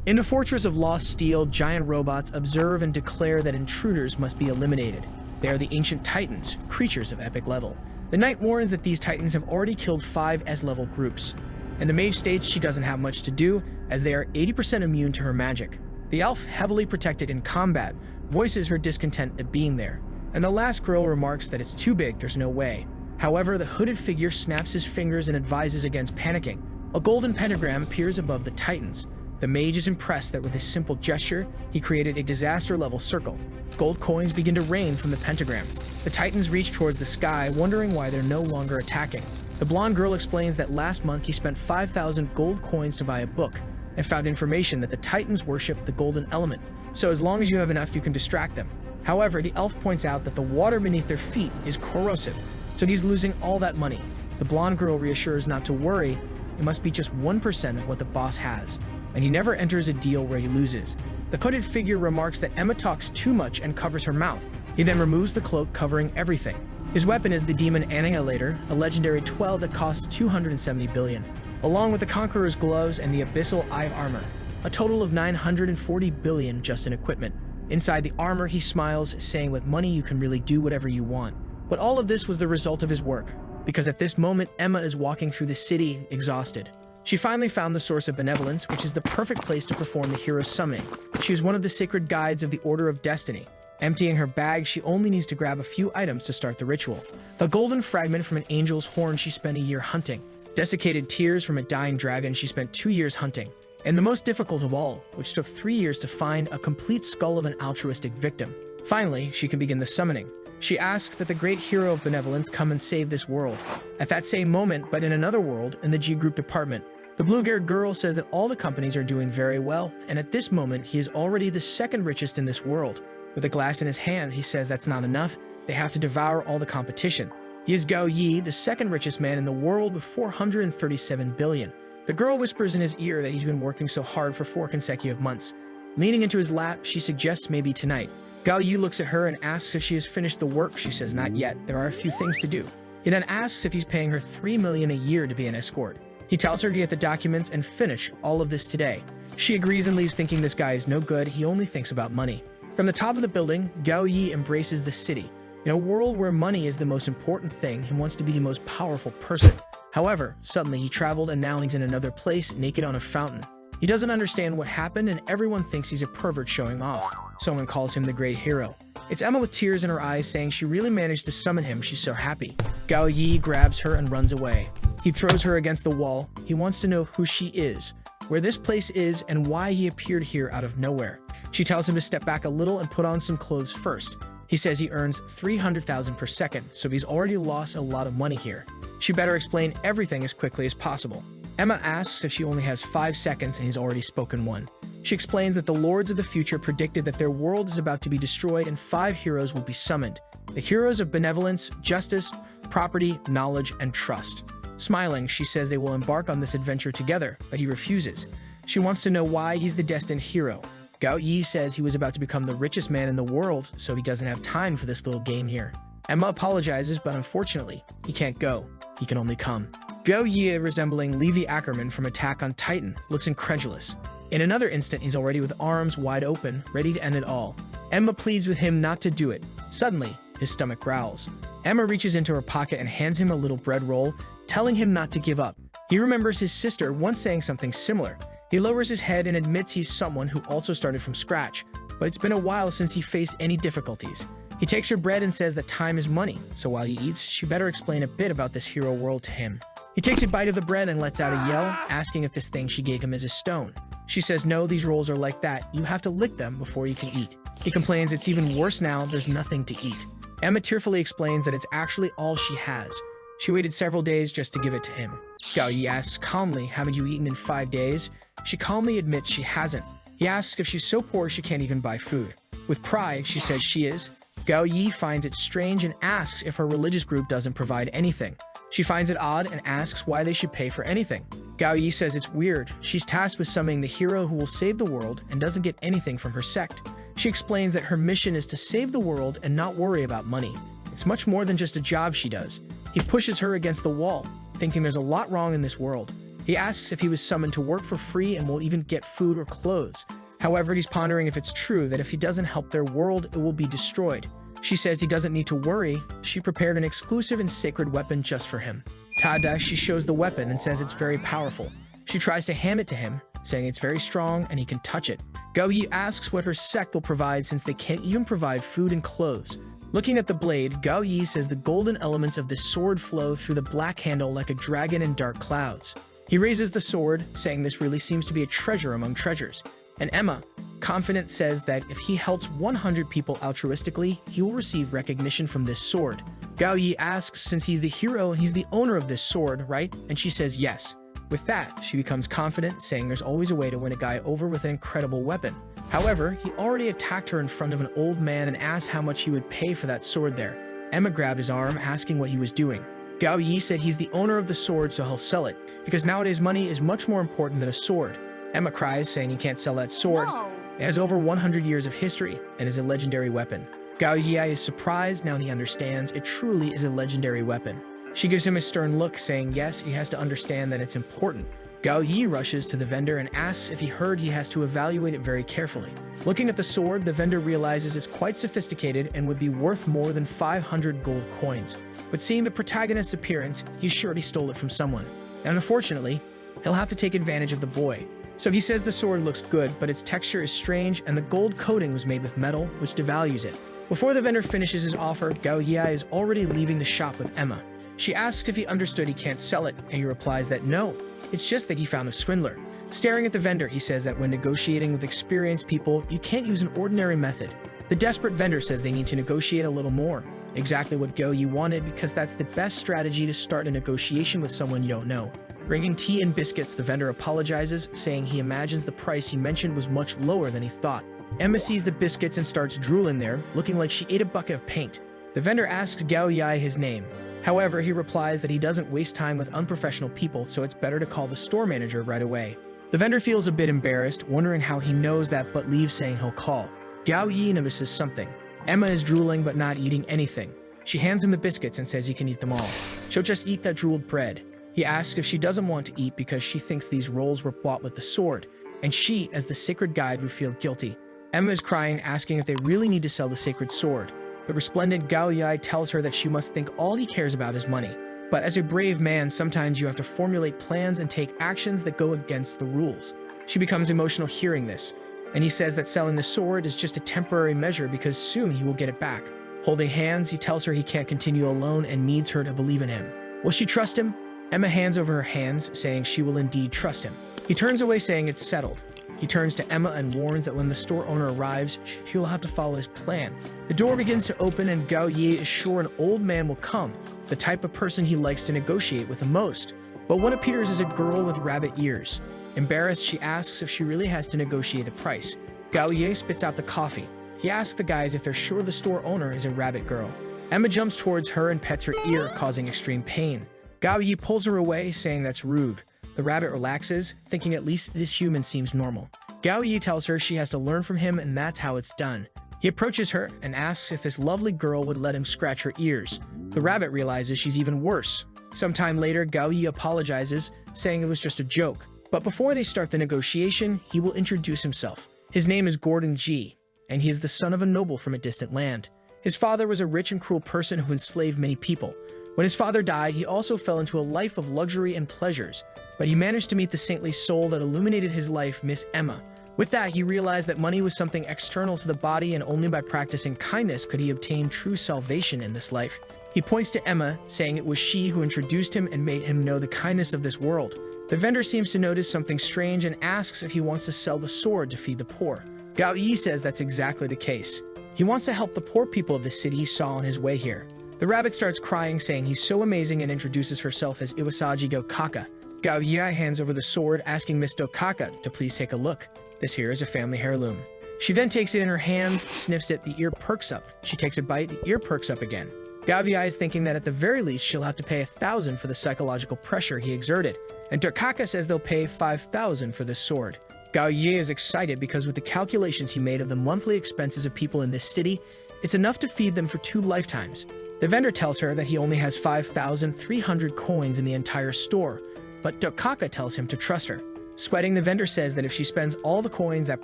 In the Fortress of Lost Steel, giant robots observe and declare that intruders must be eliminated. They are the ancient titans, creatures of epic level. The knight warns that these titans have already killed 5 S-level groups, and the mage states she doesn't have much to do as they are 80% immune to her magic. The elf, heavily protected in combat, voices her discontent at being there, and the last girl remarks that it's too big, there's no way. However, the hooded figure snaps his fingers and advises against panicking. A golden pentagram appears above the titans. The mage is impressed that with his simple gesture, he created a disaster-level circle. Gold coins begin to rain from the pentagram. The titans reach towards the sky, wondering why they're no longer attacking. The blonde girl explains that last month he spent 5,000 gold coins to buy a book, and found information that the titans worship the golden element. So as long as you have enough, you can distract them. However, the elf points out that the water beneath their feet is corrosive, so he's losing all that money. The blonde girl reassures not to worry, it must be just 1% of what the boss has, and he never enters a deal where he loses. The hooded figure remarks that Emma talks too much and covers her mouth. He then removes the cloak covering everything. His weapon is the Demon Annihilator, a legendary 12 that costs 270 billion, along with the Conqueror's gloves and the Abyssal Eye armor, a total of 940 billion just in equipment. Inside the armor, he smiles, saying with money you can really do whatever you want. But all of this was the result of his work, because at this moment Emma is walking through the city, exhausted. She finally found the source of benevolence, which is the perfect place to perform the hero's summoning. She is one of the sacred guides of the Order of Destiny. Emptying her bag, she only needs to grab a few items to start the ritual. A golden fragment from an angel's horn she spent a year hunting. Desiccated tears from a dying dragon she spent 2 years hunting. And the most difficult of all, which took 3 years to find, a complete skull of an altruistic victim. Finally, she can begin the summoning. She asks that the great hero of benevolence come and save this world. At that same moment, but in another world, in the G Group department, the blue-haired girl says that all the companies are doing very well, and at this moment, he is already the second richest in this world. With a glass in his hand, he says that's not enough, they have to devour all the competition. He is Gao Yi, the second richest man in the world with 437 billion. The girl whispers in his ear that he's been working so hard for 4 consecutive months. Leaning into his lap, she suggests maybe tonight. Gao Yi looks at her and asks if she has finished the work. She says not yet, there are a few things to do. He then asks if he's paying her 3 million a year to be an escort. He tells her to get the documents and finish all of this today. She agrees and leaves thinking this guy is no good, he only thinks about money. From the top of the building, Gao Yi embraces the city. In a world where money is the most important thing, he wants to be the most powerful person. However, suddenly he traveled and now he's in another place, naked on a fountain. He doesn't understand what happened and everyone thinks he's a pervert showing off. Someone calls him the great hero. It's Emma with tears in her eyes saying she really managed to summon him, she's so happy. Gao Yi grabs her and runs away. He throws her against the wall. He wants to know who she is, where this place is, and why he appeared here out of nowhere. She tells him to step back a little and put on some clothes first. He says he earns 300,000 per second, so he's already lost a lot of money here. She better explain everything as quickly as possible. Emma asks if she only has 5 seconds and he's already spoken one. She explains that the lords of the future predicted that their world is about to be destroyed and 5 heroes will be summoned. The heroes of benevolence, justice, property, knowledge, and trust. Smiling, she says they will embark on this adventure together, but he refuses. She wants to know why he's the destined hero. Gao Yi says he was about to become the richest man in the world, so he doesn't have time for this little game here. Emma apologizes, but unfortunately, he can't go. He can only come. Gao Yi, resembling Levi Ackerman from Attack on Titan, looks incredulous. In another instant, he's already with arms wide open, ready to end it all. Emma pleads with him not to do it. Suddenly, his stomach growls. Emma reaches into her pocket and hands him a little bread roll, telling him not to give up. He remembers his sister once saying something similar. He lowers his head and admits he's someone who also started from scratch, but it's been a while since he faced any difficulties. He takes her bread and says that time is money, so while he eats, she better explain a bit about this hero world to him. He takes a bite of the bread and lets out a yell, asking if this thing she gave him is a stone. She says no, these rolls are like that, you have to lick them before you can eat. He complains it's even worse now, there's nothing to eat. Emma tearfully explains that it's actually all she has. She waited several days just to give it to him. Gao Yi asks calmly, haven't you eaten in 5 days? She calmly admits she hasn't. He asks if she's so poor she can't even buy food. With pride, she says she is. Gao Yi finds it strange and asks if her religious group doesn't provide anything. She finds it odd and asks why they should pay for anything. Gao Yi says it's weird. She's tasked with summoning the hero who will save the world and doesn't get anything from her sect. She explains that her mission is to save the world and not worry about money. It's much more than just a job she does. He pushes her against the wall, thinking there's a lot wrong in this world. He asks if he was summoned to work for free and won't even get food or clothes. However, he's pondering if it's true that if he doesn't help their world, it will be destroyed. She says he doesn't need to worry. She prepared an exclusive and sacred weapon just for him. Tada, she shows the weapon and says it's very powerful. She tries to hand it to him, saying it's very strong and he can touch it. Gao-yi asks what her sect will provide since they can't even provide food and clothes. Looking at the blade, Gao-yi says the golden elements of this sword flow through the black handle like a dragon in dark clouds. He raises the sword, saying this really seems to be a treasure among treasures. And Emma, confident, says that if he helps 100 people altruistically, he will receive recognition from this sword. Gao-yi asks since he's the hero and he's the owner of this sword, right? And she says yes. With that, she becomes confident, saying there's always a way to win a guy over with an incredible weapon. However, he already attacked her in front of an old man and asked how much he would pay for that sword there. Emma grabbed his arm, asking what he was doing. Gao-yi said he's the owner of the sword, so he'll sell it, because nowadays money is much more important than a sword. Emma cries, saying he can't sell that sword. No. It has over 100 years of history and is a legendary weapon. Gao-yi is surprised now he understands it truly is a legendary weapon. She gives him a stern look, saying yes, he has to understand that it's important. Gao-yi rushes to the vendor and asks if he heard he has to evaluate it very carefully. Looking at the sword, the vendor realizes it's quite sophisticated and would be worth more than 500 gold coins. But seeing the protagonist's appearance, he's sure he stole it from someone. And unfortunately, he'll have to take advantage of the boy. So he says the sword looks good, but its texture is strange and the gold coating was made with metal, which devalues it. Before the vendor finishes his offer, Gao-yi is already leaving the shop with Emma. She asks if he understood he can't sell it, and he replies that no, it's just that he found a swindler. Staring at the vendor, he says that when negotiating with experienced people, you can't use an ordinary method. The desperate vendor says they need to negotiate a little more. Exactly what Gao-yi wanted, because that's the best strategy to start a negotiation with someone you don't know. Bringing tea and biscuits, the vendor apologizes, saying he imagines the price he mentioned was much lower than he thought. Emma sees the biscuits and starts drooling there, looking like she ate a bucket of paint. The vendor asks Gao-yi his name. However, he replies that he doesn't waste time with unprofessional people, so it's better to call the store manager right away. The vendor feels a bit embarrassed, wondering how he knows that, but leaves saying he'll call. Gao-yi notices something. Emma is drooling but not eating anything. She hands him the biscuits and says he can eat them all. She'll just eat that drooled bread. He asks if she doesn't want to eat because she thinks these rolls were bought with the sword, and she, as the sacred guide, would feel guilty. Emma is crying, asking if they really need to sell the sacred sword. The resplendent Gao-yi tells her that she must think all he cares about is money. But as a brave man, sometimes you have to formulate plans and take actions that go against the rules. She becomes emotional hearing this, and he says that selling the sword is just a temporary measure because soon he will get it back. Holding hands, he tells her he can't continue alone and needs her to believe in him. Will she trust him? Emma hands over her hands, saying she will indeed trust him. He turns away, saying it's settled. He turns to Emma and warns that when the store owner arrives, she will have to follow his plan. The door begins to open and Gao-yi is sure an old man will come, the type of person he likes to negotiate with the most. But what appears is a girl with rabbit ears. Embarrassed, she asks if she really has to negotiate the price. Gao-yi spits out the coffee. He asks the guys if they're sure the store owner is a rabbit girl. Emma jumps towards her and pets her ear, causing extreme pain. Gao-yi pulls her away, saying that's rude. The rabbit relaxes, thinking at least this human seems normal. Gao-yi tells her she has to learn from him and that's how it's done. He approaches her and asks if this lovely girl would let him scratch her ears. The rabbit realizes she's even worse. Sometime later, Gao-yi apologizes, saying it was just a joke. But before they start the negotiation, he will introduce himself. His name is Gordon G, and he is the son of a noble from a distant land. His father was a rich and cruel person who enslaved many people. When his father died, he also fell into a life of luxury and pleasures. But he managed to meet the saintly soul that illuminated his life, Miss Emma. With that, he realized that money was something external to the body and only by practicing kindness could he obtain true salvation in this life. He points to Emma, saying it was she who introduced him and made him know the kindness of this world. The vendor seems to notice something strange and asks if he wants to sell the sword to feed the poor. Gao-yi says that's exactly the case. He wants to help the poor people of the city he saw on his way here. The rabbit starts crying, saying he's so amazing and introduces herself as Iwasagi Gokaka. Gao-yi hands over the sword, asking Miss Dokaka to please take a look. This here is a family heirloom. She then takes it in her hands, sniffs it, the ear perks up. She takes a bite, the ear perks up again. Gao-yi is thinking that at the very least she'll have to pay 1,000 for the psychological pressure he exerted, and Dokaka says they'll pay 5,000 for this sword. Gao-yi is excited because with the calculations he made of the monthly expenses of people in this city, it's enough to feed them for 2 lifetimes. The vendor tells her that he only has 5,300 coins in the entire store, but Dokaka tells him to trust her. Sweating, the vendor says that if she spends all the coins, that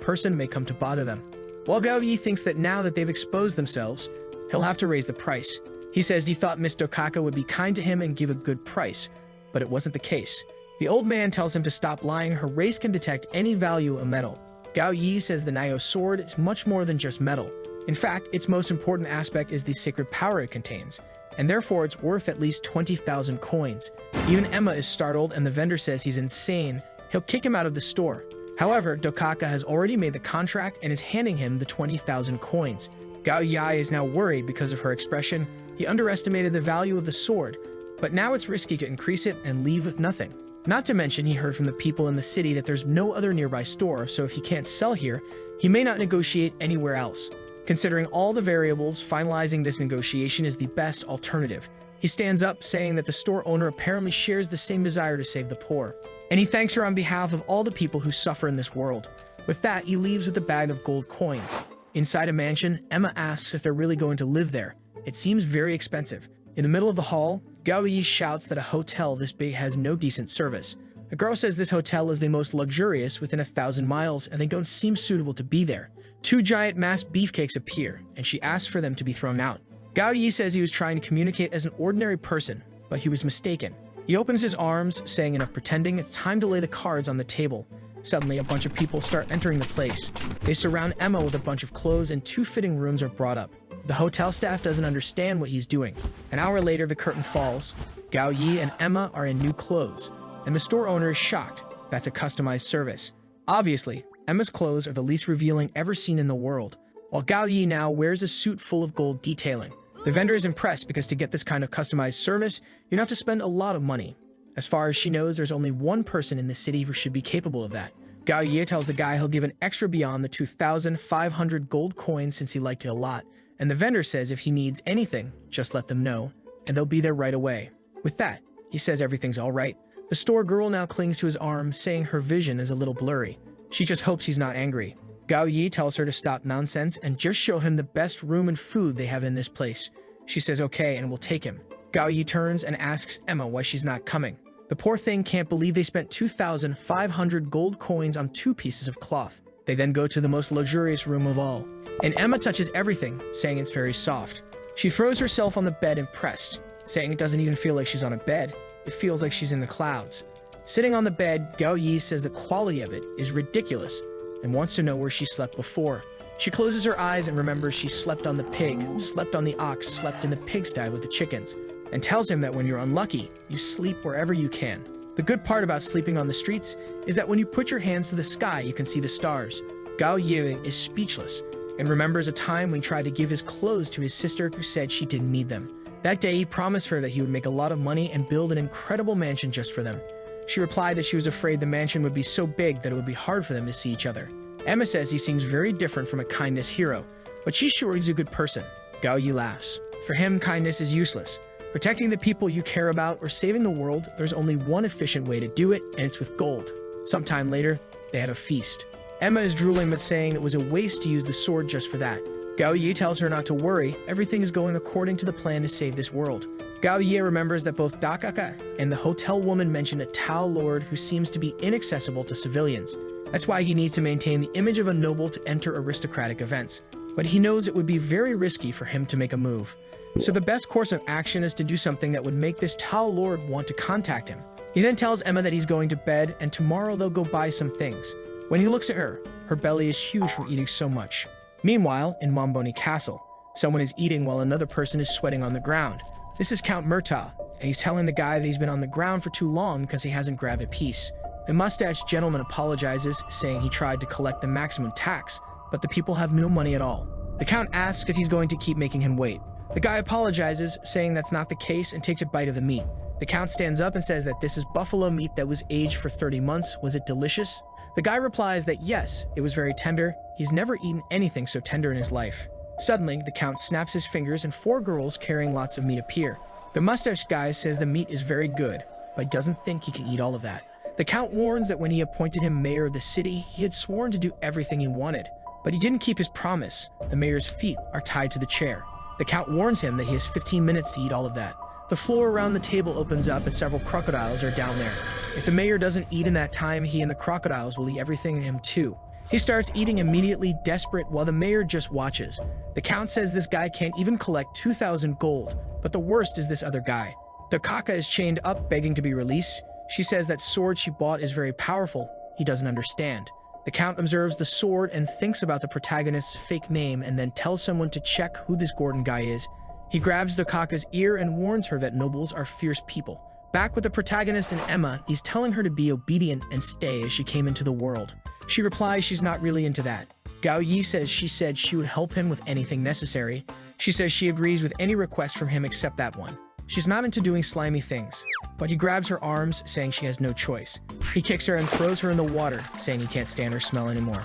person may come to bother them. While Gao Yi thinks that now that they've exposed themselves, he'll have to raise the price. He says he thought Miss Dokaka would be kind to him and give a good price, but it wasn't the case. The old man tells him to stop lying. Her race can detect any value of metal. Gao Yi says the Nio sword is much more than just metal. In fact, its most important aspect is the sacred power it contains, and therefore it's worth at least 20,000 coins. Even Emma is startled, and the vendor says he's insane. He'll kick him out of the store. However, Dokaka has already made the contract and is handing him the 20,000 coins. Gao Yi is now worried because of her expression. He underestimated the value of the sword, but now it's risky to increase it and leave with nothing. Not to mention, he heard from the people in the city that there's no other nearby store, so if he can't sell here, he may not negotiate anywhere else. Considering all the variables, finalizing this negotiation is the best alternative. He stands up, saying that the store owner apparently shares the same desire to save the poor, and he thanks her on behalf of all the people who suffer in this world. With that, he leaves with a bag of gold coins. Inside a mansion, Emma asks if they're really going to live there. It seems very expensive. In the middle of the hall, Gao Yi shouts that a hotel this big has no decent service. The girl says this hotel is the most luxurious within 1,000 miles, and they don't seem suitable to be there. Two giant mass beefcakes appear, and she asks for them to be thrown out. Gao Yi says he was trying to communicate as an ordinary person, but he was mistaken. He opens his arms, saying enough pretending, it's time to lay the cards on the table. Suddenly, a bunch of people start entering the place. They surround Emma with a bunch of clothes, and 2 fitting rooms are brought up. The hotel staff doesn't understand what he's doing. An hour later, the curtain falls. Gao Yi and Emma are in new clothes, and the store owner is shocked. That's a customized service. Obviously, Emma's clothes are the least revealing ever seen in the world, while Gao Yi now wears a suit full of gold detailing. The vendor is impressed because to get this kind of customized service, you have to spend a lot of money. As far as she knows, there's only one person in the city who should be capable of that. Gao Yi tells the guy he'll give an extra beyond the 2,500 gold coins since he liked it a lot, and the vendor says if he needs anything, just let them know, and they'll be there right away. With that, he says everything's all right. The store girl now clings to his arm, saying her vision is a little blurry. She just hopes he's not angry. Gao Yi tells her to stop nonsense and just show him the best room and food they have in this place. She says okay and will take him. Gao Yi turns and asks Emma why she's not coming. The poor thing can't believe they spent 2,500 gold coins on 2 pieces of cloth. They then go to the most luxurious room of all, and Emma touches everything, saying it's very soft. She throws herself on the bed impressed, saying it doesn't even feel like she's on a bed. It feels like she's in the clouds. Sitting on the bed, Gao Yi says the quality of it is ridiculous and wants to know where she slept before. She closes her eyes and remembers she slept on the pig, slept on the ox, slept in the pigsty with the chickens, and tells him that when you're unlucky, you sleep wherever you can. The good part about sleeping on the streets is that when you put your hands to the sky, you can see the stars. Gao Yi is speechless and remembers a time when he tried to give his clothes to his sister who said she didn't need them. That day, he promised her that he would make a lot of money and build an incredible mansion just for them. She replied that she was afraid the mansion would be so big that it would be hard for them to see each other. Emma says he seems very different from a kindness hero, but she's sure he's a good person. Gao Yi laughs. For him, kindness is useless. Protecting the people you care about or saving the world, there's only one efficient way to do it, and it's with gold. Sometime later, they have a feast. Emma is drooling but saying it was a waste to use the sword just for that. Gao Yi tells her not to worry, everything is going according to the plan to save this world. Gao Yi remembers that both Dokaka and the hotel woman mentioned a Tao Lord who seems to be inaccessible to civilians. That's why he needs to maintain the image of a noble to enter aristocratic events. But he knows it would be very risky for him to make a move. So the best course of action is to do something that would make this Tao Lord want to contact him. He then tells Emma that he's going to bed and tomorrow they'll go buy some things. When he looks at her, her belly is huge from eating so much. Meanwhile, in Momboni Castle, someone is eating while another person is sweating on the ground. This is Count Murtaugh, and he's telling the guy that he's been on the ground for too long because he hasn't grabbed a piece. The mustached gentleman apologizes, saying he tried to collect the maximum tax, but the people have no money at all. The Count asks if he's going to keep making him wait. The guy apologizes, saying that's not the case, and takes a bite of the meat. The Count stands up and says that this is buffalo meat that was aged for 30 months. Was it delicious? The guy replies that yes, it was very tender. He's never eaten anything so tender in his life. Suddenly, the Count snaps his fingers and 4 girls carrying lots of meat appear. The mustache guy says the meat is very good, but doesn't think he can eat all of that. The Count warns that when he appointed him mayor of the city, he had sworn to do everything he wanted, but he didn't keep his promise. The mayor's feet are tied to the chair. The Count warns him that he has 15 minutes to eat all of that. The floor around the table opens up and several crocodiles are down there. If the mayor doesn't eat in that time, he and the crocodiles will eat everything in him too. He starts eating immediately, desperate, while the mayor just watches. The count says this guy can't even collect 2,000 gold, but the worst is this other guy. The kaka is chained up, begging to be released. She says that sword she bought is very powerful. He doesn't understand. The count observes the sword and thinks about the protagonist's fake name and then tells someone to check who this Gordon guy is. He grabs the kaka's ear and warns her that nobles are fierce people. Back with the protagonist and Emma, he's telling her to be obedient and stay as she came into the world. She replies she's not really into that. Gao Yi says she said she would help him with anything necessary. She says she agrees with any request from him except that one. She's not into doing slimy things, but he grabs her arms, saying she has no choice. He kicks her and throws her in the water, saying he can't stand her smell anymore.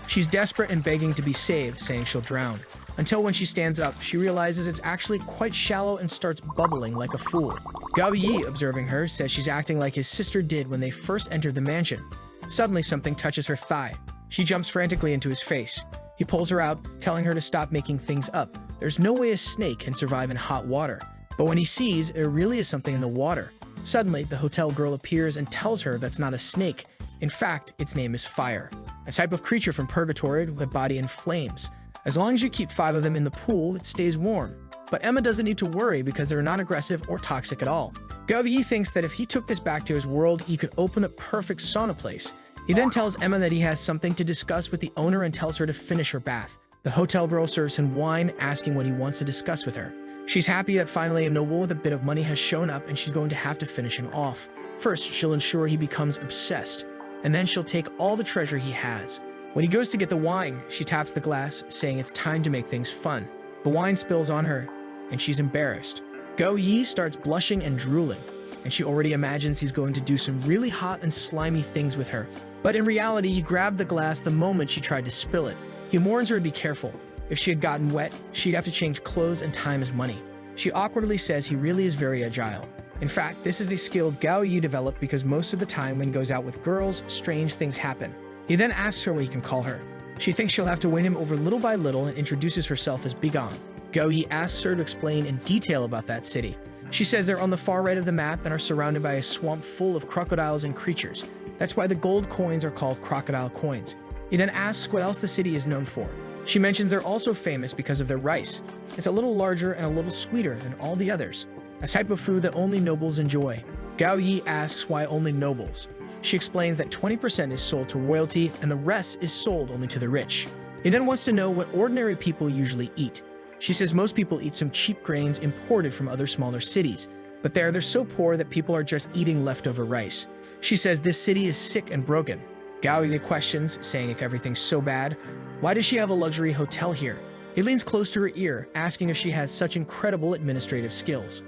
She's desperate and begging to be saved, saying she'll drown. Until when she stands up, she realizes it's actually quite shallow and starts bubbling like a fool. Gao Yi, observing her, says she's acting like his sister did when they first entered the mansion. Suddenly, something touches her thigh. She jumps frantically into his face. He pulls her out, telling her to stop making things up. There's no way a snake can survive in hot water. But when he sees, there really is something in the water. Suddenly, the hotel girl appears and tells her that's not a snake. In fact, its name is Fire, a type of creature from Purgatory with a body in flames. As long as you keep 5 of them in the pool, it stays warm. But Emma doesn't need to worry because they're not aggressive or toxic at all. Gao Yi thinks that if he took this back to his world, he could open a perfect sauna place. He then tells Emma that he has something to discuss with the owner and tells her to finish her bath. The hotel girl serves him wine, asking what he wants to discuss with her. She's happy that finally a noble with a bit of money has shown up and she's going to have to finish him off. First, she'll ensure he becomes obsessed, and then she'll take all the treasure he has. When he goes to get the wine, she taps the glass, saying it's time to make things fun. The wine spills on her, and she's embarrassed. Gao Yi starts blushing and drooling, and she already imagines he's going to do some really hot and slimy things with her. But in reality, he grabbed the glass the moment she tried to spill it. He warns her to be careful. If she had gotten wet, she'd have to change clothes and time is money. She awkwardly says he really is very agile. In fact, this is the skill Gao Yi developed because most of the time when he goes out with girls, strange things happen. He then asks her what he can call her. She thinks she'll have to win him over little by little and introduces herself as Bigon. Gao Yi asks her to explain in detail about that city. She says they're on the far right of the map and are surrounded by a swamp full of crocodiles and creatures. That's why the gold coins are called crocodile coins. He then asks what else the city is known for. She mentions they're also famous because of their rice. It's a little larger and a little sweeter than all the others, a type of food that only nobles enjoy. Gao Yi asks why only nobles. She explains that 20% is sold to royalty and the rest is sold only to the rich. He then wants to know what ordinary people usually eat. She says most people eat some cheap grains imported from other smaller cities, but they're so poor that people are just eating leftover rice. She says this city is sick and broken. Gao Yi questions, saying if everything's so bad, why does she have a luxury hotel here? He leans close to her ear, asking if she has such incredible administrative skills.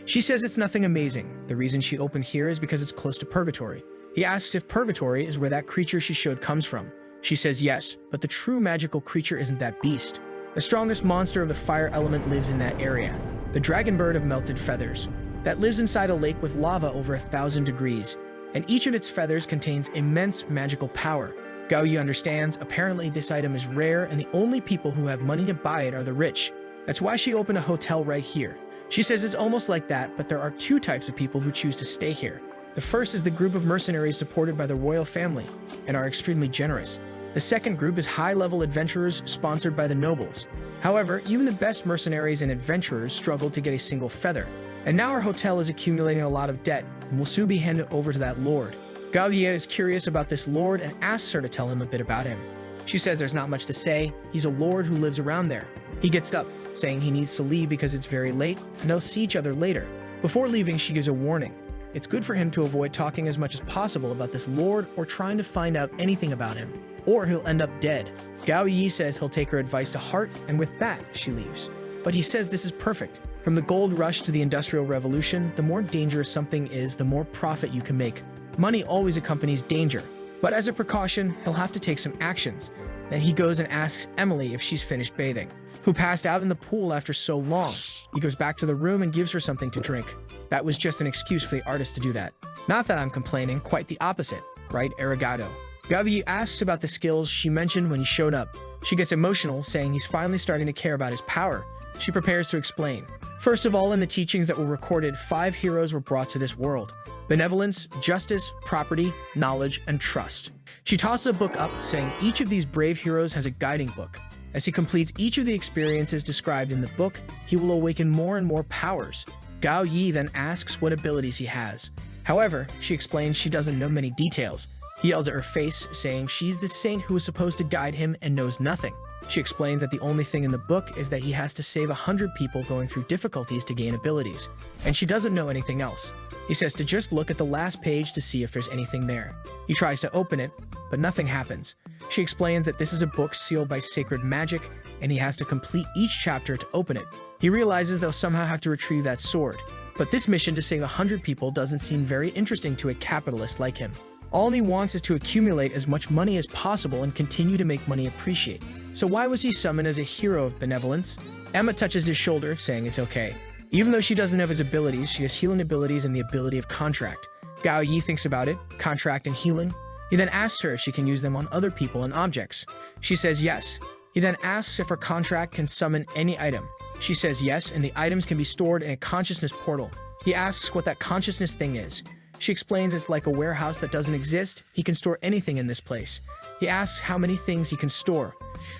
She says it's nothing amazing. The reason she opened here is because it's close to Purgatory. He asks if Purgatory is where that creature she showed comes from. She says yes, but the true magical creature isn't that beast. The strongest monster of the fire element lives in that area, the dragon bird of melted feathers, that lives inside a lake with lava over 1,000 degrees, and each of its feathers contains immense magical power. Gao Yi understands, apparently this item is rare and the only people who have money to buy it are the rich. That's why she opened a hotel right here. She says it's almost like that, but there are 2 types of people who choose to stay here. The first is the group of mercenaries supported by the royal family and are extremely generous. The second group is high-level adventurers sponsored by the nobles. However, even the best mercenaries and adventurers struggle to get a single feather. And now our hotel is accumulating a lot of debt and will soon be handed over to that lord. Gao Yi is curious about this lord and asks her to tell him a bit about him. She says there's not much to say. He's a lord who lives around there. He gets up, saying he needs to leave because it's very late and they'll see each other later. Before leaving, she gives a warning. It's good for him to avoid talking as much as possible about this lord or trying to find out anything about him, or he'll end up dead. Gao Yi says he'll take her advice to heart, and with that, she leaves. But he says this is perfect. From the gold rush to the Industrial Revolution, the more dangerous something is, the more profit you can make. Money always accompanies danger, but as a precaution, he'll have to take some actions. Then he goes and asks Emily if she's finished bathing, who passed out in the pool after so long. He goes back to the room and gives her something to drink. That was just an excuse for the artist to do that. Not that I'm complaining, quite the opposite, right, Arigato? Gao Yi asks about the skills she mentioned when he showed up. She gets emotional, saying he's finally starting to care about his power. She prepares to explain. First of all, in the teachings that were recorded, 5 heroes were brought to this world: benevolence, justice, property, knowledge, and trust. She tosses a book up, saying each of these brave heroes has a guiding book. As he completes each of the experiences described in the book, he will awaken more and more powers. Gao Yi then asks what abilities he has. However, she explains she doesn't know many details. He yells at her face, saying she's the saint who was supposed to guide him and knows nothing. She explains that the only thing in the book is that he has to save 100 people going through difficulties to gain abilities, and she doesn't know anything else. He says to just look at the last page to see if there's anything there. He tries to open it, but nothing happens. She explains that this is a book sealed by sacred magic, and he has to complete each chapter to open it. He realizes they'll somehow have to retrieve that sword, but this mission to save 100 people doesn't seem very interesting to a capitalist like him. All he wants is to accumulate as much money as possible and continue to make money appreciate. So why was he summoned as a hero of benevolence? Emma touches his shoulder, saying it's okay. Even though she doesn't have his abilities, she has healing abilities and the ability of contract. Gao Yi thinks about it, contract and healing. He then asks her if she can use them on other people and objects. She says yes. He then asks if her contract can summon any item. She says yes, and the items can be stored in a consciousness portal. He asks what that consciousness thing is. She explains it's like a warehouse that doesn't exist. He can store anything in this place. He asks how many things he can store.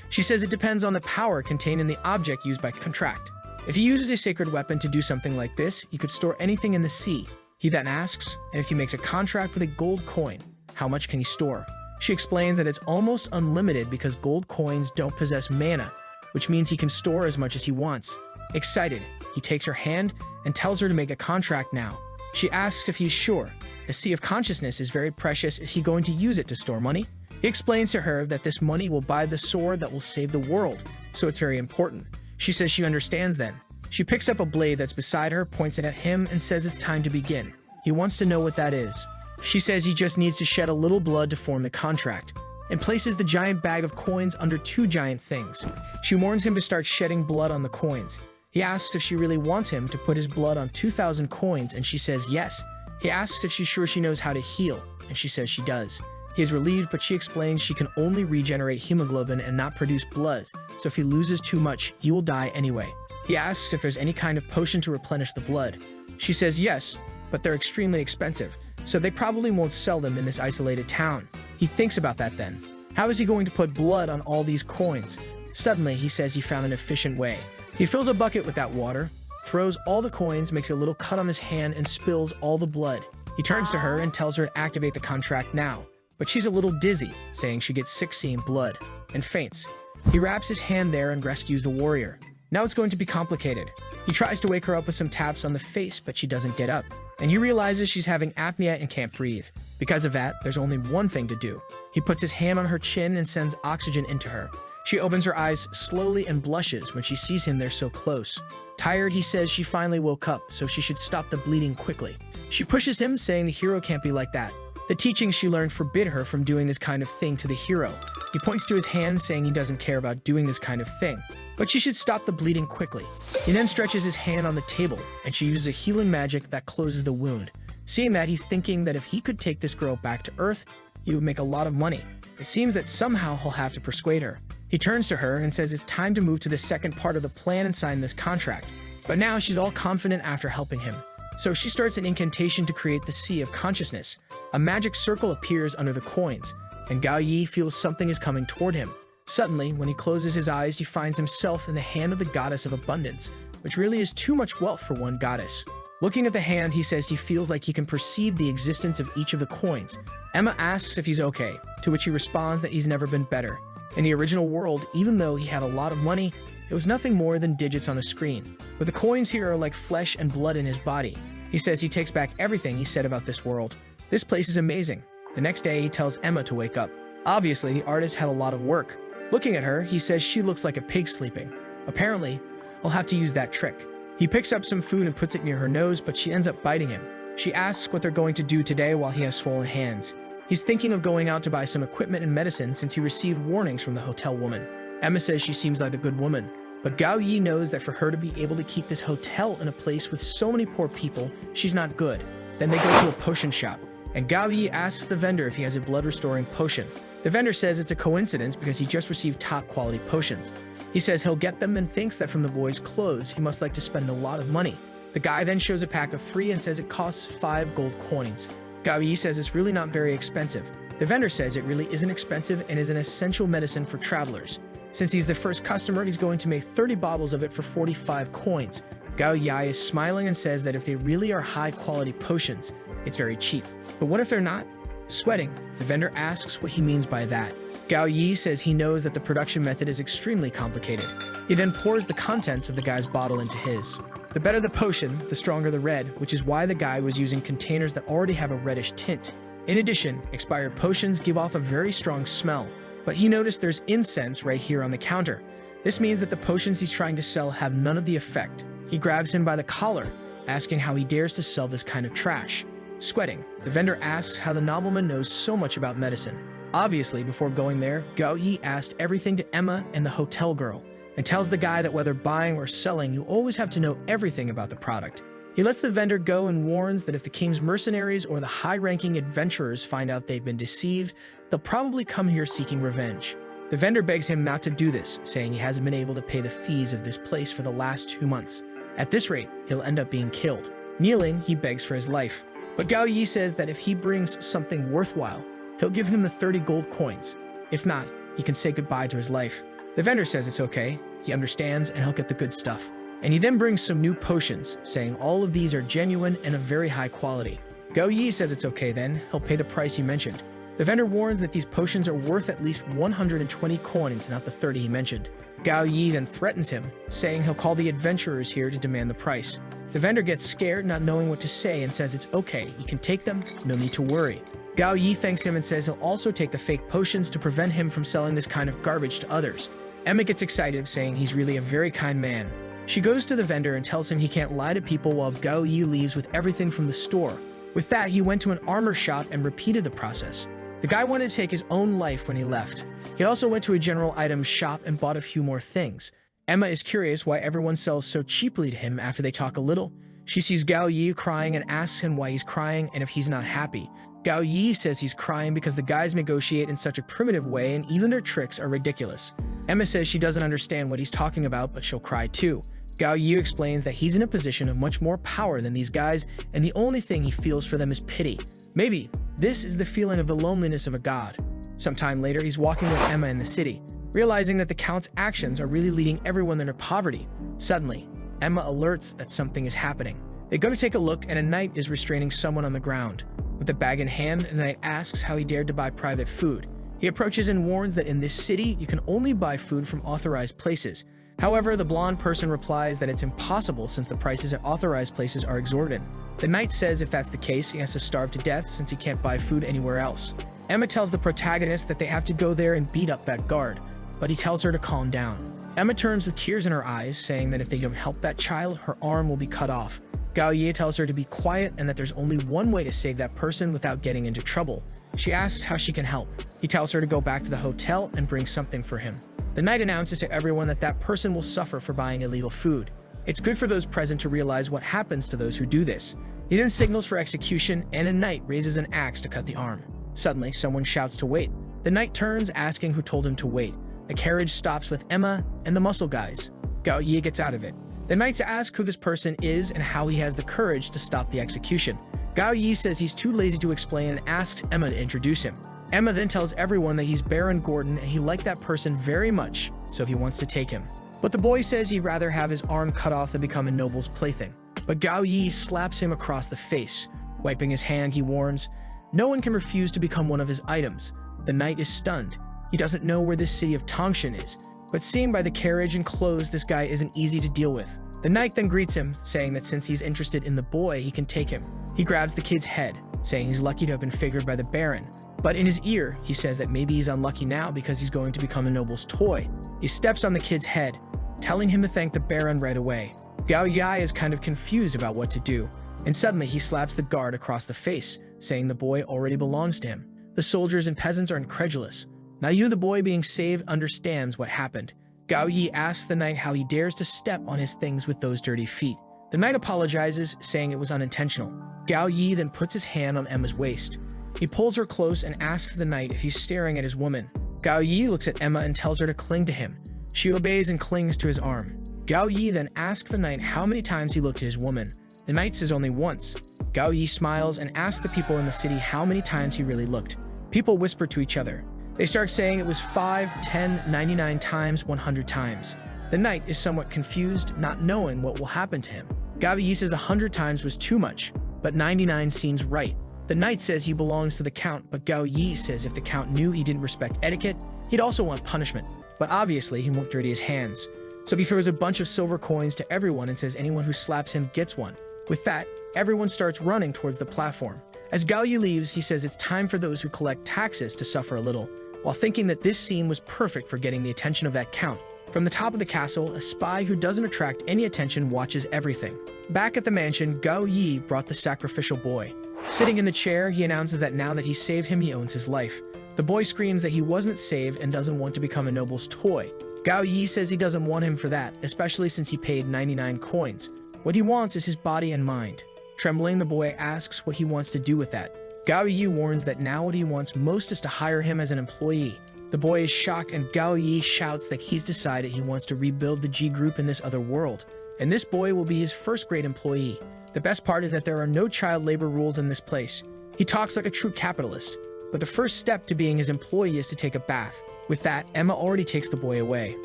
She says it depends on the power contained in the object used by contract. If he uses a sacred weapon to do something like this, he could store anything in the sea. He then asks, and if he makes a contract with a gold coin, how much can he store? She explains that it's almost unlimited because gold coins don't possess mana, which means he can store as much as he wants. Excited, he takes her hand and tells her to make a contract now. She asks if he's sure. The Sea of Consciousness is very precious. Is he going to use it to store money? He explains to her that this money will buy the sword that will save the world, so it's very important. She says she understands then. She picks up a blade that's beside her, points it at him, and says it's time to begin. He wants to know what that is. She says he just needs to shed a little blood to form the contract, and places the giant bag of coins under 2 giant things. She warns him to start shedding blood on the coins. He asks if she really wants him to put his blood on 2,000 coins, and she says yes. He asks if she's sure she knows how to heal, and she says she does. He is relieved, but she explains she can only regenerate hemoglobin and not produce blood, so if he loses too much, he will die anyway. He asks if there's any kind of potion to replenish the blood. She says yes, but they're extremely expensive, so they probably won't sell them in this isolated town. He thinks about that then. How is he going to put blood on all these coins? Suddenly, he says he found an efficient way. He fills a bucket with that water, throws all the coins, makes a little cut on his hand, and spills all the blood. He turns to her and tells her to activate the contract now, but she's a little dizzy, saying she gets sick seeing blood, and faints. He wraps his hand there and rescues the warrior. Now it's going to be complicated. He tries to wake her up with some taps on the face, but she doesn't get up, and he realizes she's having apnea and can't breathe. Because of that, there's only one thing to do. He puts his hand on her chin and sends oxygen into her. She opens her eyes slowly and blushes when she sees him there so close. Tired, he says she finally woke up, so she should stop the bleeding quickly. She pushes him, saying the hero can't be like that. The teachings she learned forbid her from doing this kind of thing to the hero. He points to his hand, saying he doesn't care about doing this kind of thing, but she should stop the bleeding quickly. He then stretches his hand on the table, and she uses a healing magic that closes the wound. Seeing that, he's thinking that if he could take this girl back to Earth, he would make a lot of money. It seems that somehow he'll have to persuade her. He turns to her and says it's time to move to the second part of the plan and sign this contract. But now she's all confident after helping him. So she starts an incantation to create the Sea of Consciousness. A magic circle appears under the coins, and Gao Yi feels something is coming toward him. Suddenly, when he closes his eyes, he finds himself in the hand of the goddess of abundance, which really is too much wealth for one goddess. Looking at the hand, he says he feels like he can perceive the existence of each of the coins. Emma asks if he's okay, to which he responds that he's never been better. In the original world, even though he had a lot of money, it was nothing more than digits on a screen. But the coins here are like flesh and blood in his body. He says he takes back everything he said about this world. This place is amazing. The next day, he tells Emma to wake up. Obviously, the artist had a lot of work. Looking at her, he says she looks like a pig sleeping. Apparently, I'll have to use that trick. He picks up some food and puts it near her nose, but she ends up biting him. She asks what they're going to do today while he has swollen hands. He's thinking of going out to buy some equipment and medicine since he received warnings from the hotel woman. Emma says she seems like a good woman, but Gao Yi knows that for her to be able to keep this hotel in a place with so many poor people, she's not good. Then they go to a potion shop, and Gao Yi asks the vendor if he has a blood-restoring potion. The vendor says it's a coincidence because he just received top quality potions. He says he'll get them and thinks that from the boy's clothes, he must like to spend a lot of money. The guy then shows a pack of 3 and says it costs 5 gold coins. Gao Yi says it's really not very expensive. The vendor says it really isn't expensive and is an essential medicine for travelers. Since he's the first customer, he's going to make 30 bottles of it for 45 coins. Gao Yi is smiling and says that if they really are high-quality potions, it's very cheap. But what if they're not? Sweating, the vendor asks what he means by that. Gao Yi says he knows that the production method is extremely complicated. He then pours the contents of the guy's bottle into his. The better the potion, the stronger the red, which is why the guy was using containers that already have a reddish tint. In addition, expired potions give off a very strong smell, but he noticed there's incense right here on the counter. This means that the potions he's trying to sell have none of the effect. He grabs him by the collar, asking how he dares to sell this kind of trash. Sweating, the vendor asks how the nobleman knows so much about medicine. Obviously, before going there, Gao Yi asked everything to Emma and the hotel girl, and tells the guy that whether buying or selling, you always have to know everything about the product. He lets the vendor go and warns that if the king's mercenaries or the high-ranking adventurers find out they've been deceived, they'll probably come here seeking revenge. The vendor begs him not to do this, saying he hasn't been able to pay the fees of this place for the last 2 months. At this rate, he'll end up being killed. Kneeling, he begs for his life. But Gao Yi says that if he brings something worthwhile, he'll give him the 30 gold coins. If not, he can say goodbye to his life. The vendor says it's okay, he understands, and he'll get the good stuff. And he then brings some new potions, saying all of these are genuine and of very high quality. Gao Yi says it's okay then, he'll pay the price he mentioned. The vendor warns that these potions are worth at least 120 coins, not the 30 he mentioned. Gao Yi then threatens him, saying he'll call the adventurers here to demand the price. The vendor gets scared, not knowing what to say, and says it's okay, he can take them, no need to worry. Gao Yi thanks him and says he'll also take the fake potions to prevent him from selling this kind of garbage to others. Emma gets excited, saying he's really a very kind man. She goes to the vendor and tells him he can't lie to people while Gao Yi leaves with everything from the store. With that, he went to an armor shop and repeated the process. The guy wanted to take his own life when he left. He also went to a general items shop and bought a few more things. Emma is curious why everyone sells so cheaply to him after they talk a little. She sees Gao Yi crying and asks him why he's crying and if he's not happy. Gao Yi says he's crying because the guys negotiate in such a primitive way and even their tricks are ridiculous. Emma says she doesn't understand what he's talking about, but she'll cry too. Gao Yi explains that he's in a position of much more power than these guys, and the only thing he feels for them is pity. Maybe this is the feeling of the loneliness of a god. Sometime later, he's walking with Emma in the city, realizing that the Count's actions are really leading everyone into poverty. Suddenly, Emma alerts that something is happening. They go to take a look, and a knight is restraining someone on the ground. With the bag in hand, the knight asks how he dared to buy private food. He approaches and warns that in this city, you can only buy food from authorized places. However, the blonde person replies that it's impossible since the prices at authorized places are exorbitant. The knight says if that's the case, he has to starve to death since he can't buy food anywhere else. Emma tells the protagonist that they have to go there and beat up that guard, but he tells her to calm down. Emma turns with tears in her eyes, saying that if they don't help that child, her arm will be cut off. Gao Yi tells her to be quiet and that there's only one way to save that person without getting into trouble. She asks how she can help. He tells her to go back to the hotel and bring something for him. The knight announces to everyone that that person will suffer for buying illegal food. It's good for those present to realize what happens to those who do this. He then signals for execution, and a knight raises an axe to cut the arm. Suddenly, someone shouts to wait. The knight turns, asking who told him to wait. The carriage stops with Emma and the muscle guys. Gao Yi gets out of it. The knights ask who this person is and how he has the courage to stop the execution. Gao Yi says he's too lazy to explain and asks Emma to introduce him. Emma then tells everyone that he's Baron Gordon and he liked that person very much, so he wants to take him. But the boy says he'd rather have his arm cut off than become a noble's plaything. But Gao Yi slaps him across the face. Wiping his hand, he warns, no one can refuse to become one of his items. The knight is stunned. He doesn't know where this city of Tangshan is, but seeing by the carriage and clothes, this guy isn't easy to deal with. The knight then greets him, saying that since he's interested in the boy, he can take him. He grabs the kid's head, saying he's lucky to have been figured by the Baron. But in his ear, he says that maybe he's unlucky now because he's going to become a noble's toy. He steps on the kid's head, telling him to thank the Baron right away. Gao Yi is kind of confused about what to do, and suddenly he slaps the guard across the face, saying the boy already belongs to him. The soldiers and peasants are incredulous. Now the boy being saved, understands what happened. Gao Yi asks the knight how he dares to step on his things with those dirty feet. The knight apologizes, saying it was unintentional. Gao Yi then puts his hand on Emma's waist. He pulls her close and asks the knight if he's staring at his woman. Gao Yi looks at Emma and tells her to cling to him. She obeys and clings to his arm. Gao Yi then asks the knight how many times he looked at his woman. The knight says only once. Gao Yi smiles and asks the people in the city how many times he really looked. People whisper to each other. They start saying it was 5, 10, 99 times, 100 times. The knight is somewhat confused, not knowing what will happen to him. Gao Yi says 100 times was too much, but 99 seems right. The knight says he belongs to the count, but Gao Yi says if the count knew he didn't respect etiquette, he'd also want punishment. But obviously, he won't dirty his hands. So he throws a bunch of silver coins to everyone and says anyone who slaps him gets one. With that, everyone starts running towards the platform. As Gao Yi leaves, he says it's time for those who collect taxes to suffer a little, while thinking that this scene was perfect for getting the attention of that count. From the top of the castle, a spy who doesn't attract any attention watches everything. Back at the mansion, Gao Yi brought the sacrificial boy. Sitting in the chair, he announces that now that he saved him, he owns his life. The boy screams that he wasn't saved and doesn't want to become a noble's toy. Gao Yi says he doesn't want him for that, especially since he paid 99 coins. What he wants is his body and mind. Trembling, the boy asks what he wants to do with that. Gao Yi warns that now what he wants most is to hire him as an employee. The boy is shocked and Gao Yi shouts that he's decided he wants to rebuild the G group in this other world, and this boy will be his first great employee. The best part is that there are no child labor rules in this place. He talks like a true capitalist, but the first step to being his employee is to take a bath. With that, Emma already takes the boy away,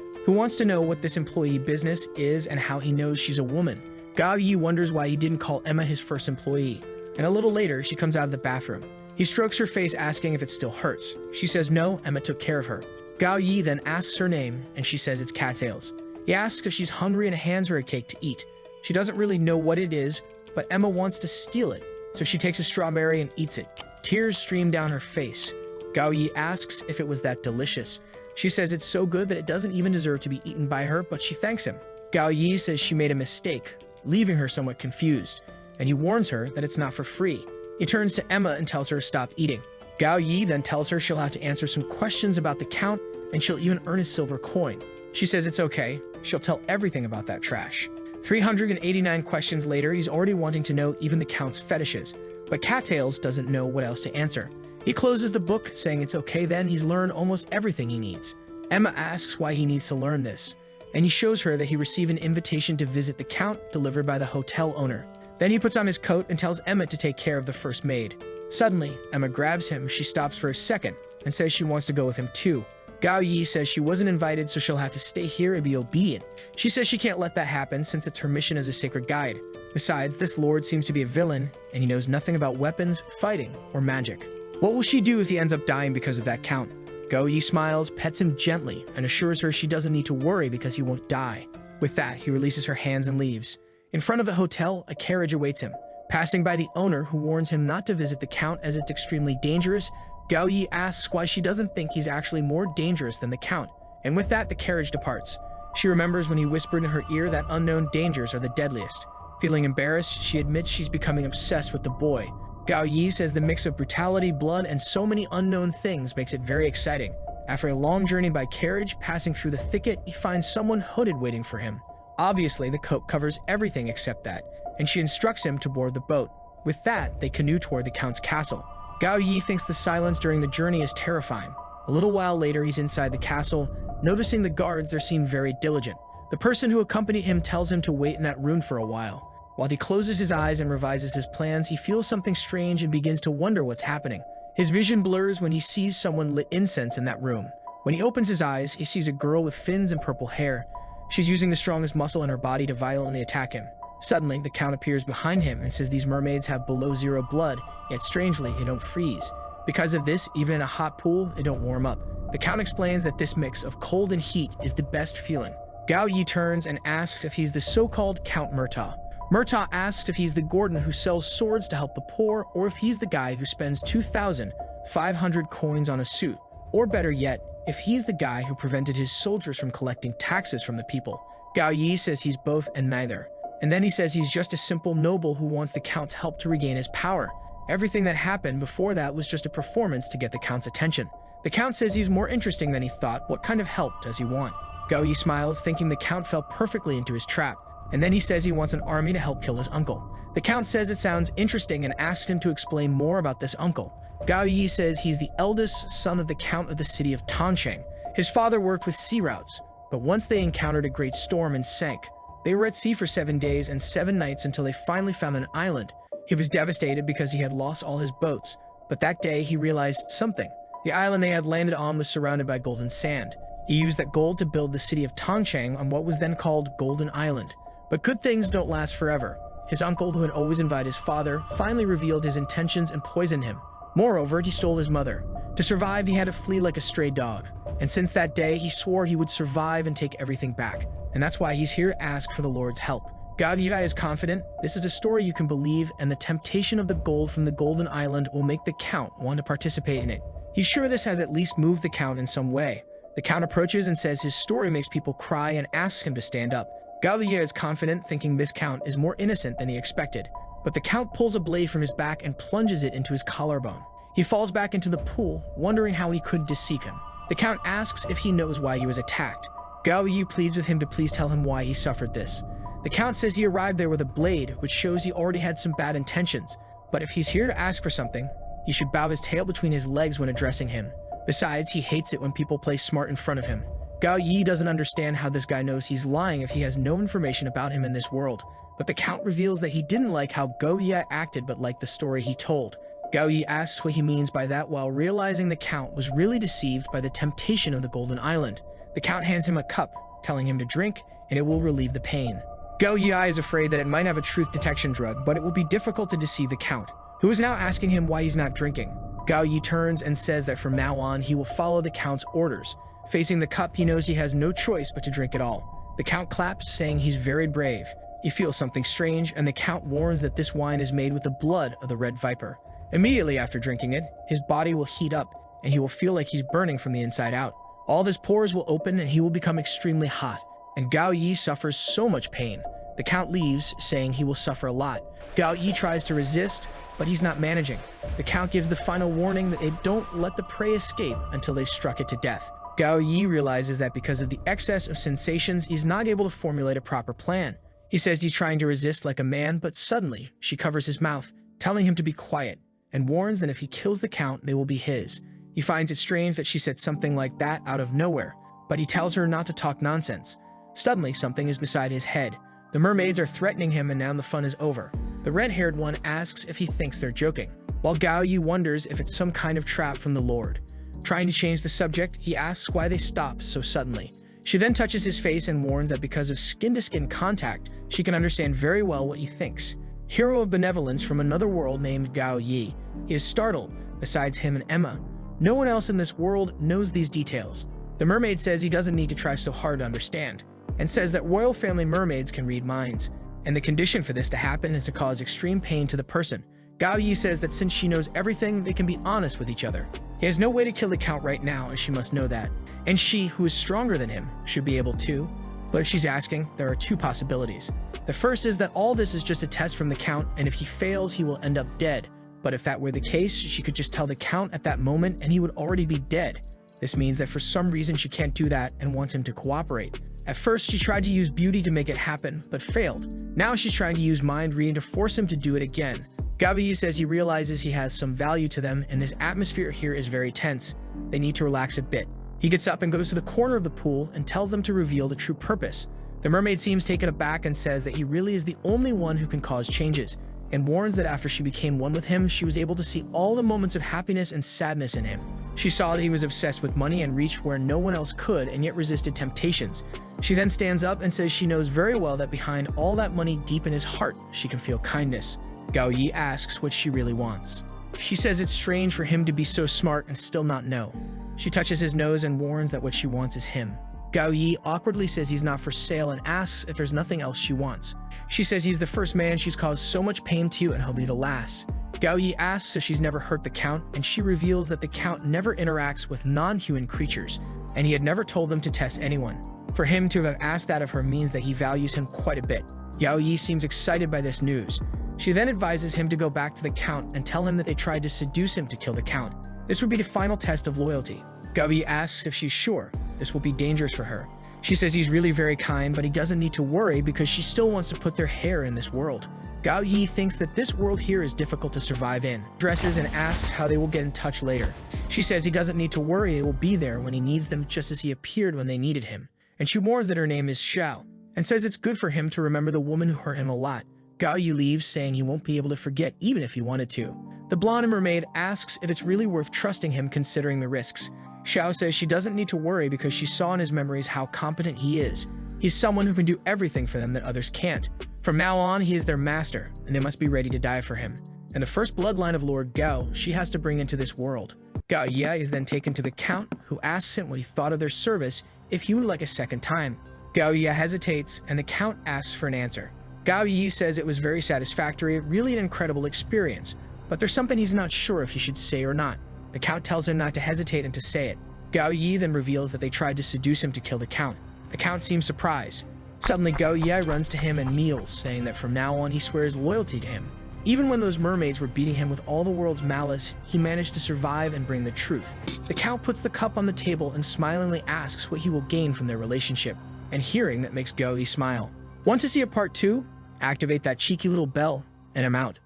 who wants to know what this employee business is and how he knows she's a woman. Gao Yi wonders why he didn't call Emma his first employee, and a little later, she comes out of the bathroom. He strokes her face asking if it still hurts. She says no, Emma took care of her. Gao Yi then asks her name, and she says it's Cattails. He asks if she's hungry and hands her a cake to eat. She doesn't really know what it is, but Emma wants to steal it, so she takes a strawberry and eats it. Tears stream down her face. Gao Yi asks if it was that delicious. She says it's so good that it doesn't even deserve to be eaten by her, but she thanks him. Gao Yi says she made a mistake, leaving her somewhat confused, and he warns her that it's not for free. He turns to Emma and tells her to stop eating. Gao Yi then tells her she'll have to answer some questions about the count, and she'll even earn a silver coin. She says it's okay, she'll tell everything about that trash. 389 questions later, he's already wanting to know even the count's fetishes, but Cattails doesn't know what else to answer. He closes the book, saying it's okay then, he's learned almost everything he needs. Emma asks why he needs to learn this, and he shows her that he received an invitation to visit the count delivered by the hotel owner. Then he puts on his coat and tells Emma to take care of the first maid. Suddenly, Emma grabs him, she stops for a second, and says she wants to go with him too. Gao Yi says she wasn't invited, so she'll have to stay here and be obedient. She says she can't let that happen since it's her mission as a sacred guide. Besides, this lord seems to be a villain, and he knows nothing about weapons, fighting, or magic. What will she do if he ends up dying because of that count? Gao Yi smiles, pets him gently, and assures her she doesn't need to worry because he won't die. With that, he releases her hands and leaves. In front of the hotel, a carriage awaits him. Passing by the owner, who warns him not to visit the count as it's extremely dangerous, Gao Yi asks why she doesn't think he's actually more dangerous than the count, and with that, the carriage departs. She remembers when he whispered in her ear that unknown dangers are the deadliest. Feeling embarrassed, she admits she's becoming obsessed with the boy. Gao Yi says the mix of brutality, blood, and so many unknown things makes it very exciting. After a long journey by carriage, passing through the thicket, he finds someone hooded waiting for him. Obviously, the coat covers everything except that, and she instructs him to board the boat. With that, they canoe toward the count's castle. Gao Yi thinks the silence during the journey is terrifying. A little while later, he's inside the castle. Noticing the guards, they seem very diligent. The person who accompanied him tells him to wait in that room for a while. While he closes his eyes and revises his plans, he feels something strange and begins to wonder what's happening. His vision blurs when he sees someone lit incense in that room. When he opens his eyes, he sees a girl with fins and purple hair. She's using the strongest muscle in her body to violently attack him. Suddenly, the count appears behind him and says these mermaids have below zero blood, yet strangely, they don't freeze. Because of this, even in a hot pool, they don't warm up. The count explains that this mix of cold and heat is the best feeling. Gao Yi turns and asks if he's the so-called Count Murtaugh. Murtaugh asks if he's the Gordon who sells swords to help the poor, or if he's the guy who spends 2,500 coins on a suit. Or better yet, if he's the guy who prevented his soldiers from collecting taxes from the people. Gao Yi says he's both and neither. And then he says he's just a simple noble who wants the Count's help to regain his power. Everything that happened before that was just a performance to get the Count's attention. The Count says he's more interesting than he thought. What kind of help does he want? Gao Yi smiles, thinking the Count fell perfectly into his trap. And then he says he wants an army to help kill his uncle. The Count says it sounds interesting and asks him to explain more about this uncle. Gao Yi says he's the eldest son of the Count of the city of Tancheng. His father worked with sea routes, but once they encountered a great storm and sank. They were at sea for 7 days and 7 nights until they finally found an island. He was devastated because he had lost all his boats, but that day he realized something. The island they had landed on was surrounded by golden sand. He used that gold to build the city of Tancheng on what was then called Golden Island. But good things don't last forever. His uncle, who had always invited his father, finally revealed his intentions and poisoned him. Moreover, he stole his mother. To survive, he had to flee like a stray dog. And since that day, he swore he would survive and take everything back. And that's why he's here to ask for the Lord's help. Gao Yi is confident this is a story you can believe, and the temptation of the gold from the Golden Island will make the Count want to participate in it. He's sure this has at least moved the Count in some way. The Count approaches and says his story makes people cry and asks him to stand up. Gao Yi is confident, thinking this Count is more innocent than he expected. But the Count pulls a blade from his back and plunges it into his collarbone. He falls back into the pool, wondering how he could deceive him. The Count asks if he knows why he was attacked. Gao Yi pleads with him to please tell him why he suffered this. The Count says he arrived there with a blade, which shows he already had some bad intentions. But if he's here to ask for something, he should bow his tail between his legs when addressing him. Besides, he hates it when people play smart in front of him. Gao Yi doesn't understand how this guy knows he's lying if he has no information about him in this world. But the Count reveals that he didn't like how Gao Yi acted but liked the story he told. Gao Yi asks what he means by that while realizing the Count was really deceived by the temptation of the Golden Island. The Count hands him a cup, telling him to drink, and it will relieve the pain. Gao Yi is afraid that it might have a truth detection drug, but it will be difficult to deceive the Count, who is now asking him why he's not drinking. Gao Yi turns and says that from now on he will follow the Count's orders. Facing the cup, he knows he has no choice but to drink it all. The Count claps, saying he's very brave. He feels something strange, and the Count warns that this wine is made with the blood of the red viper. Immediately after drinking it, his body will heat up, and he will feel like he's burning from the inside out. All of his pores will open, and he will become extremely hot. And Gao Yi suffers so much pain. The Count leaves, saying he will suffer a lot. Gao Yi tries to resist, but he's not managing. The Count gives the final warning that they don't let the prey escape until they've struck it to death. Gao Yi realizes that because of the excess of sensations, he's not able to formulate a proper plan. He says he's trying to resist like a man, but suddenly, she covers his mouth, telling him to be quiet, and warns that if he kills the Count, they will be his. He finds it strange that she said something like that out of nowhere, but he tells her not to talk nonsense. Suddenly, something is beside his head. The mermaids are threatening him, and now the fun is over. The red-haired one asks if he thinks they're joking, while Gao Yi wonders if it's some kind of trap from the Lord. Trying to change the subject, he asks why they stopped so suddenly. She then touches his face and warns that because of skin-to-skin contact, she can understand very well what he thinks. Hero of benevolence from another world named Gao Yi. He is startled, besides him and Emma. No one else in this world knows these details. The mermaid says he doesn't need to try so hard to understand, and says that royal family mermaids can read minds, and the condition for this to happen is to cause extreme pain to the person. Gao Yi says that since she knows everything, they can be honest with each other. He has no way to kill the Count right now, and she must know that. And she, who is stronger than him, should be able to. But if she's asking, there are two possibilities. The first is that all this is just a test from the Count, and if he fails, he will end up dead. But if that were the case, she could just tell the Count at that moment, and he would already be dead. This means that for some reason she can't do that and wants him to cooperate. At first, she tried to use beauty to make it happen, but failed. Now she's trying to use mind reading to force him to do it again. Gao Yi says he realizes he has some value to them, and this atmosphere here is very tense. They need to relax a bit. He gets up and goes to the corner of the pool and tells them to reveal the true purpose. The mermaid seems taken aback and says that he really is the only one who can cause changes, and warns that after she became one with him, she was able to see all the moments of happiness and sadness in him. She saw that he was obsessed with money and reached where no one else could, and yet resisted temptations. She then stands up and says she knows very well that behind all that money deep in his heart, she can feel kindness. Gao Yi asks what she really wants. She says it's strange for him to be so smart and still not know. She touches his nose and warns that what she wants is him. Gao Yi awkwardly says he's not for sale and asks if there's nothing else she wants. She says he's the first man she's caused so much pain to and he'll be the last. Gao Yi asks if she's never hurt the Count, and she reveals that the Count never interacts with non-human creatures, and he had never told them to test anyone. For him to have asked that of her means that he values him quite a bit. Gao Yi seems excited by this news. She then advises him to go back to the Count and tell him that they tried to seduce him to kill the Count. This would be the final test of loyalty. Gao Yi asks if she's sure. This will be dangerous for her. She says he's really very kind, but he doesn't need to worry because she still wants to put their hair in this world. Gao Yi thinks that this world here is difficult to survive in, dresses and asks how they will get in touch later. She says he doesn't need to worry, they will be there when he needs them just as he appeared when they needed him. And she warns that her name is Xiao, and says it's good for him to remember the woman who hurt him a lot. Gao Yi leaves, saying he won't be able to forget even if he wanted to. The blonde mermaid asks if it's really worth trusting him considering the risks. Xiao says she doesn't need to worry because she saw in his memories how competent he is. He's someone who can do everything for them that others can't. From now on, he is their master, and they must be ready to die for him. And the first bloodline of Lord Gao, she has to bring into this world. Gao Yi is then taken to the Count, who asks him what he thought of their service if he would like a second time. Gao Yi hesitates, and the Count asks for an answer. Gao Yi says it was very satisfactory, really an incredible experience, but there's something he's not sure if he should say or not. The Count tells him not to hesitate and to say it. Gao Yi then reveals that they tried to seduce him to kill the Count. The Count seems surprised. Suddenly, Gao Yi runs to him and kneels, saying that from now on he swears loyalty to him. Even when those mermaids were beating him with all the world's malice, he managed to survive and bring the truth. The Count puts the cup on the table and smilingly asks what he will gain from their relationship, and hearing that makes Gao Yi smile. Want to see a part 2? Activate that cheeky little bell, and I'm out.